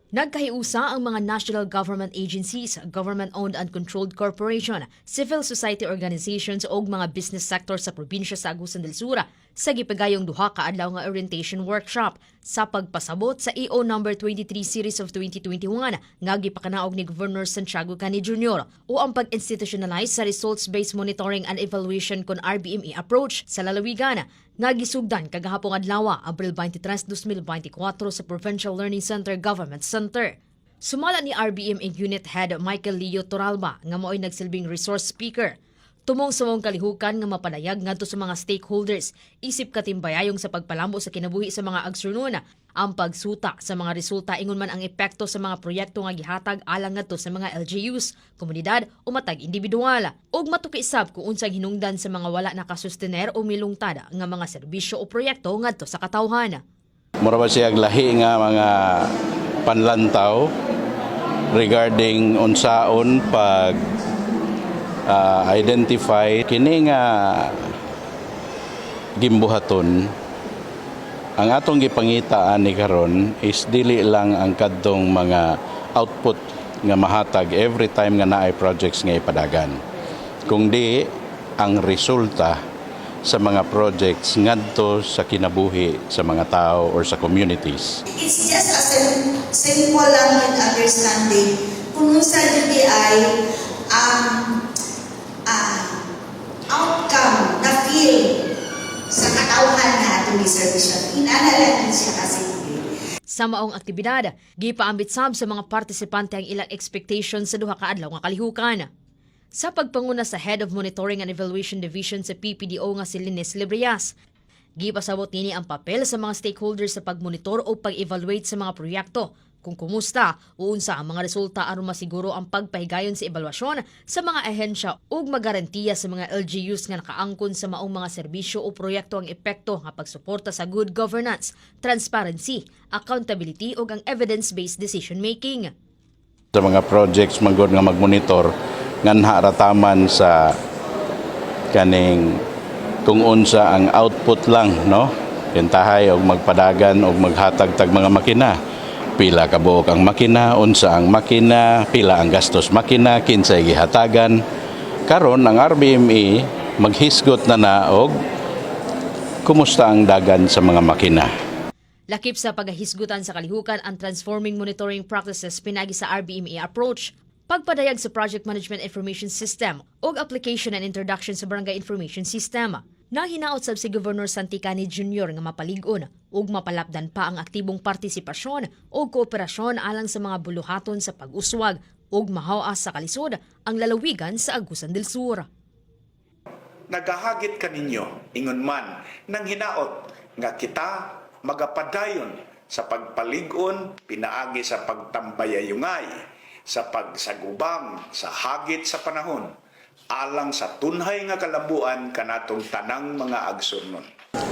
Nagkahiusa ang mga national government agencies, government-owned and controlled corporation, civil society organizations o mga business sector sa probinsya sa Agusan del Sur sa gipagayong duha ka adlaw nga orientation workshop sa pagpasabot sa EO number 23 series of 2021 nga gipakanaog ni Governor Santiago Cani Jr. o ang pag-institutionalize sa results-based monitoring and evaluation kon RBME approach sa lalawigan nga gisugdan kagahapong adlaw Abril 23, 2024 sa Provincial Learning Center Government Center. Sumala ni RBME Unit Head Michael Leo Toralba nga mao'y nagsilbing resource speaker. Tumong sa mong kalihukan nga mapanayag ngadto sa mga stakeholders isip katimbayayong sa pagpalambo sa kinabuhi sa mga agsununa ang pagsuta sa mga resulta ingon man ang epekto sa mga proyekto nga gihatag alang ngadto sa mga LGUs, komunidad o matag individual ug matukisab kung unsang hinungdan sa mga wala nakasustener o milungtada nga mga serbisyo o proyekto ngadto sa katawhan. Mura ba siya lahi nga mga panlantaw regarding unsaon pag identify kini nga gimbuhaton. Ang atong gipangitaan ni karon is dili lang ang kadtong mga output nga mahatag every time nga naay projects nga ipadagan, kundi ang resulta sa mga projects ngadto sa kinabuhi sa mga tao or sa communities. It's just a simple lang in understanding kung sa DBI outcome na feel sa katawhan na atong reservation. Inanalan siya kasi. Sa maong aktibidad, gipaambit sab sa mga partisipante ang ilang expectations sa duha ka adlaw nga kalihukan. Sa pagpanguna sa Head of Monitoring and Evaluation Division sa PPDO nga si Lines Librias, gipasabot nini ang papel sa mga stakeholders sa pagmonitor o pag-evaluate sa mga proyekto, kung kumusta o unsa ang mga resulta aron masiguro ang pagpahigayon sa ebaluasyon sa mga ahensya ug magarantiya sa mga LGUs nga nakaangkon sa maong mga serbisyo o proyekto ang epekto nga pagsuporta sa good governance, transparency, accountability ug ang evidence-based decision making. Sa mga projects manggod nga magmonitor nganha rataman sa kaning kung unsa ang output lang, no? Kentahay og magpadagan og maghatag tag mga makina. Pila ka buok ang makina, unsa ang makina, pila ang gastos makina, kinsay gihatagan. Karon ang RBME maghisgot na og kumusta ang dagan sa mga makina. Lakip sa paghisgutan sa kalihukan ang Transforming Monitoring Practices pinagi sa RBME approach, pagpadayag sa Project Management Information System ug application and introduction sa Barangay Information System. Nahinaot sab si Governor Santi Cani Jr. nga mapalig-on ug mapalapdan pa ang aktibong partisipasyon o kooperasyon alang sa mga buluhaton sa pag-uswag ug mahawas sa kalisod ang lalawigan sa Agusan del Sur. Nagahagit kaninyo ingon man nang hinaot nga kita magapadayon sa pagpalig-on pinaagi sa pagtambayayungay sa pagsagubang sa hagit sa panahon alang sa tunhay nga kalabuan kanatong tanang mga agsunon.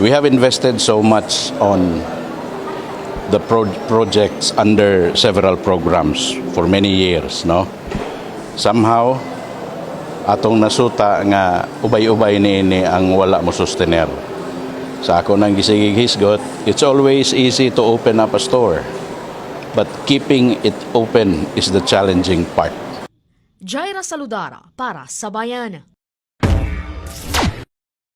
We have invested so much on the projects under several programs for many years, no? Somehow atong nasuta nga ubay-ubay ni ang wala mo sustener. Sa ako nang gisigig-hisgot, it's always easy to open up a store, but keeping it open is the challenging part. Jaira Saludara para sa Bayan.